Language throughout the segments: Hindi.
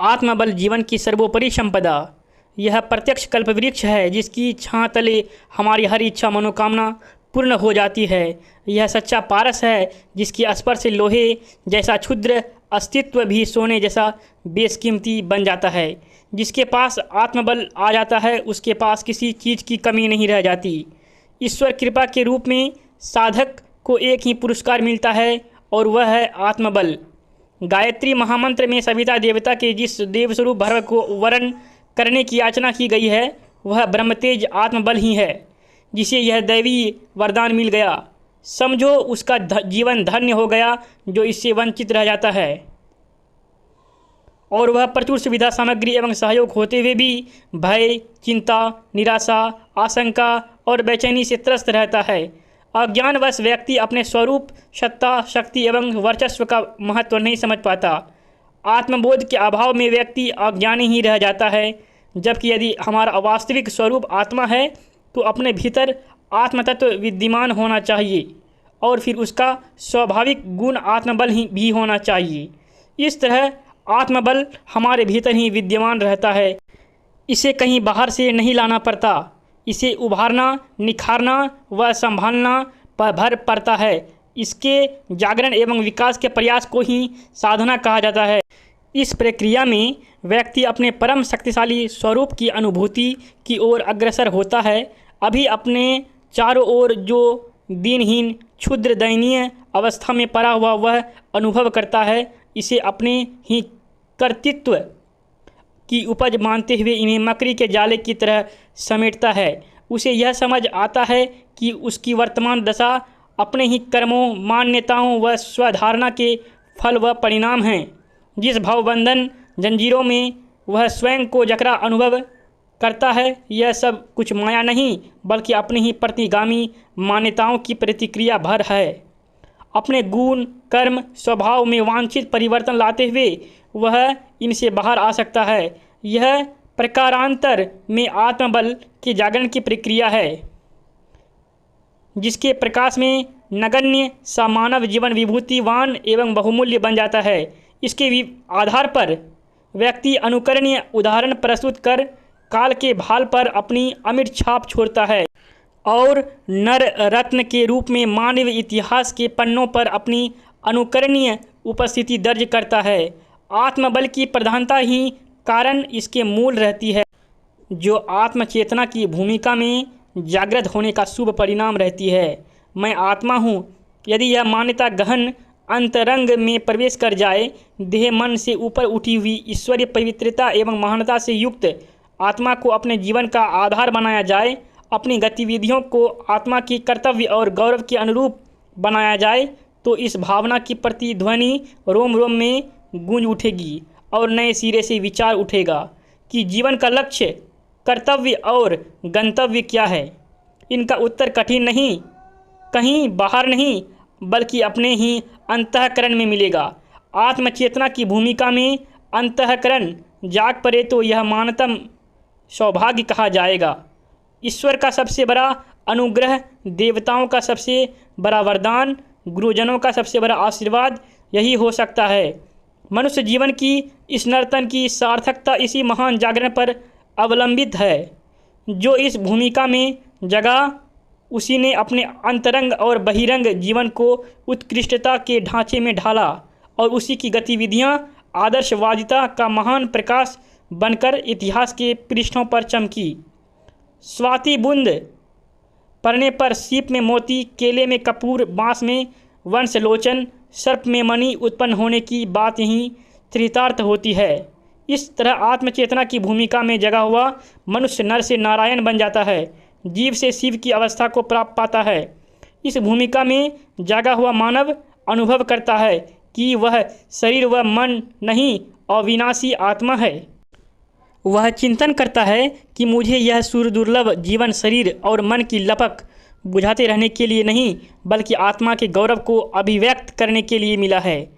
आत्मबल जीवन की सर्वोपरि संपदा। यह प्रत्यक्ष कल्पवृक्ष है जिसकी छां तले हमारी हर इच्छा मनोकामना पूर्ण हो जाती है। यह सच्चा पारस है जिसकी स्पर्श से लोहे जैसा क्षुद्र अस्तित्व भी सोने जैसा बेशकीमती बन जाता है। जिसके पास आत्मबल आ जाता है उसके पास किसी चीज़ की कमी नहीं रह जाती। ईश्वर कृपा के रूप में साधक को एक ही पुरस्कार मिलता है और वह है आत्मबल। गायत्री महामंत्र में सविता देवता के जिस देवस्वरूप भैरव को वरण करने की याचना की गई है वह ब्रह्मतेज आत्मबल ही है जिसे यह दैवी वरदान मिल गया। समझो उसका जीवन धन्य हो गया जो इससे वंचित रह जाता है और वह प्रचुर सुविधा सामग्री एवं सहयोग होते हुए भी भय, चिंता, निराशा, आशंका और बेचैनी से त्रस्त रहता है। अज्ञानवश व्यक्ति अपने स्वरूप, सत्ता, शक्ति एवं वर्चस्व का महत्व नहीं समझ पाता। आत्मबोध के अभाव में व्यक्ति अज्ञानी ही रह जाता है, जबकि यदि हमारा वास्तविक स्वरूप आत्मा है तो अपने भीतर आत्मतत्व विद्यमान होना चाहिए और फिर उसका स्वाभाविक गुण आत्मबल ही भी होना चाहिए। इस तरह आत्मबल हमारे भीतर ही विद्यमान रहता है। इसे कहीं बाहर से नहीं लाना पड़ता। इसे उभारना, निखारना व संभालना पर भर पड़ता है। इसके जागरण एवं विकास के प्रयास को ही साधना कहा जाता है। इस प्रक्रिया में व्यक्ति अपने परम शक्तिशाली स्वरूप की अनुभूति की ओर अग्रसर होता है। अभी अपने चारों ओर जो दीनहीन, क्षुद्र, दयनीय अवस्था में पड़ा हुआ वह अनुभव करता है, इसे अपने ही कर्तृत्व की उपज मानते हुए इन्हें मकड़ी के जाले की तरह समेटता है। उसे यह समझ आता है कि उसकी वर्तमान दशा अपने ही कर्मों, मान्यताओं व स्वधारणा के फल व परिणाम हैं। जिस भावबंधन जंजीरों में वह स्वयं को जकड़ा अनुभव करता है, यह सब कुछ माया नहीं बल्कि अपनी ही प्रतिगामी मान्यताओं की प्रतिक्रिया भर है। अपने गुण, कर्म, स्वभाव में वांछित परिवर्तन लाते हुए वह इनसे बाहर आ सकता है। यह प्रकारांतर में आत्मबल के जागरण की प्रक्रिया है जिसके प्रकाश में नगण्य सा मानव जीवन विभूतिवान एवं बहुमूल्य बन जाता है। इसके आधार पर व्यक्ति अनुकरणीय उदाहरण प्रस्तुत कर काल के भाल पर अपनी अमिट छाप छोड़ता है और नर रत्न के रूप में मानव इतिहास के पन्नों पर अपनी अनुकरणीय उपस्थिति दर्ज करता है। आत्मबल की प्रधानता ही कारण इसके मूल रहती है, जो आत्मचेतना की भूमिका में जागृत होने का शुभ परिणाम रहती है। मैं आत्मा हूँ, यदि यह मान्यता गहन अंतरंग में प्रवेश कर जाए, देह मन से ऊपर उठी हुई ईश्वरीय पवित्रता एवं महानता से युक्त आत्मा को अपने जीवन का आधार बनाया जाए, अपनी गतिविधियों को आत्मा की कर्तव्य और गौरव के अनुरूप बनाया जाए, तो इस भावना की प्रतिध्वनि रोम रोम में गूंज उठेगी और नए सिरे से विचार उठेगा कि जीवन का लक्ष्य, कर्तव्य और गंतव्य क्या है। इनका उत्तर कठिन नहीं, कहीं बाहर नहीं, बल्कि अपने ही अंतःकरण में मिलेगा। आत्मचेतना की भूमिका में अंतःकरण जाग पड़े तो यह मानतम सौभाग्य कहा जाएगा। ईश्वर का सबसे बड़ा अनुग्रह, देवताओं का सबसे बड़ा वरदान, गुरुजनों का सबसे बड़ा आशीर्वाद यही हो सकता है। मनुष्य जीवन की इस नर्तन की सार्थकता इसी महान जागरण पर अवलंबित है। जो इस भूमिका में जगा उसी ने अपने अंतरंग और बहिरंग जीवन को उत्कृष्टता के ढांचे में ढाला और उसी की गतिविधियां आदर्शवादिता का महान प्रकाश बनकर इतिहास के पृष्ठों पर चमकी। स्वाति बूंद पड़ने पर सीप में मोती, केले में कपूर, बांस में वंशलोचन, सर्प में मणि उत्पन्न होने की बात यहीं चरितार्थ होती है। इस तरह आत्मचेतना की भूमिका में जगा हुआ मनुष्य नर से नारायण बन जाता है, जीव से शिव की अवस्था को प्राप्त पाता है। इस भूमिका में जागा हुआ मानव अनुभव करता है कि वह शरीर व मन नहीं, अविनाशी आत्मा है। वह चिंतन करता है कि मुझे यह सुरदुर्लभ जीवन शरीर और मन की लपक बुझाते रहने के लिए नहीं, बल्कि आत्मा के गौरव को अभिव्यक्त करने के लिए मिला है।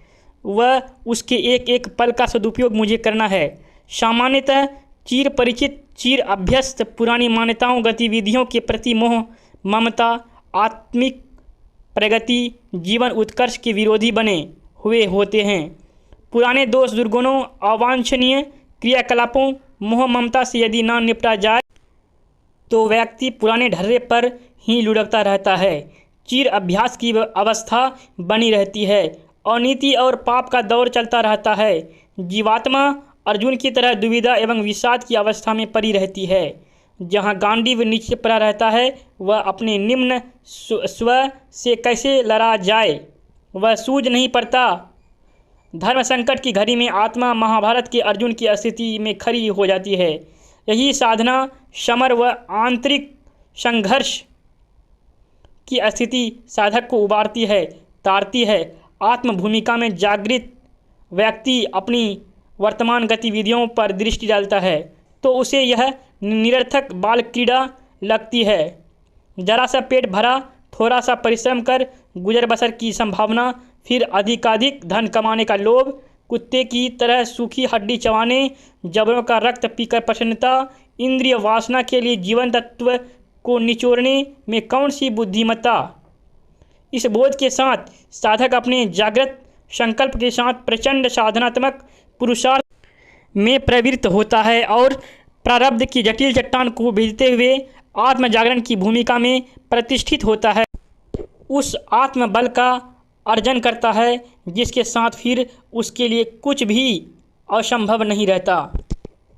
वह उसके एक एक पल का सदुपयोग मुझे करना है। सामान्यतः चिर परिचित, चिर अभ्यस्त पुरानी मान्यताओं, गतिविधियों के प्रति मोह, ममता, आत्मिक प्रगति, जीवन उत्कर्ष के विरोधी बने हुए होते हैं। पुराने दोष, दुर्गुणों, अवांछनीय क्रियाकलापों, मोह ममता से यदि ना निपटा जाए तो व्यक्ति पुराने ढर्रे पर ही लुढ़कता रहता है। चिर अभ्यास की अवस्था बनी रहती है। अनीति और पाप का दौर चलता रहता है। जीवात्मा अर्जुन की तरह दुविधा एवं विषाद की अवस्था में पड़ी रहती है। जहाँ गांडीव नीचे पड़ा रहता है, वह अपने निम्न स्व से कैसे लड़ा जाए वह सूझ नहीं पड़ता। धर्म संकट की घड़ी में आत्मा महाभारत के अर्जुन की स्थिति में खड़ी हो जाती है। यही साधना, समर व आंतरिक संघर्ष की स्थिति साधक को उबारती है, तारती है। आत्म भूमिका में जागृत व्यक्ति अपनी वर्तमान गतिविधियों पर दृष्टि डालता है तो उसे यह निरर्थक बाल क्रीड़ा लगती है। जरा सा पेट भरा, थोड़ा सा परिश्रम कर गुजर बसर की संभावना, फिर अधिकाधिक धन कमाने का लोभ, कुत्ते की तरह सूखी हड्डी चबाने, जबरों का रक्त पीकर प्रसन्नता, इंद्रिय वासना के लिए जीवन तत्व को निचोड़ने में कौन सी बुद्धिमत्ता। इस बोध के साथ साधक अपने जागृत संकल्प के साथ प्रचंड साधनात्मक पुरुषार्थ में प्रवृत्त होता है और प्रारब्ध की जटिल चट्टान को भेजते हुए आत्म जागरण की भूमिका में प्रतिष्ठित होता है। उस आत्म बल का अर्जन करता है जिसके साथ फिर उसके लिए कुछ भी असंभव नहीं रहता।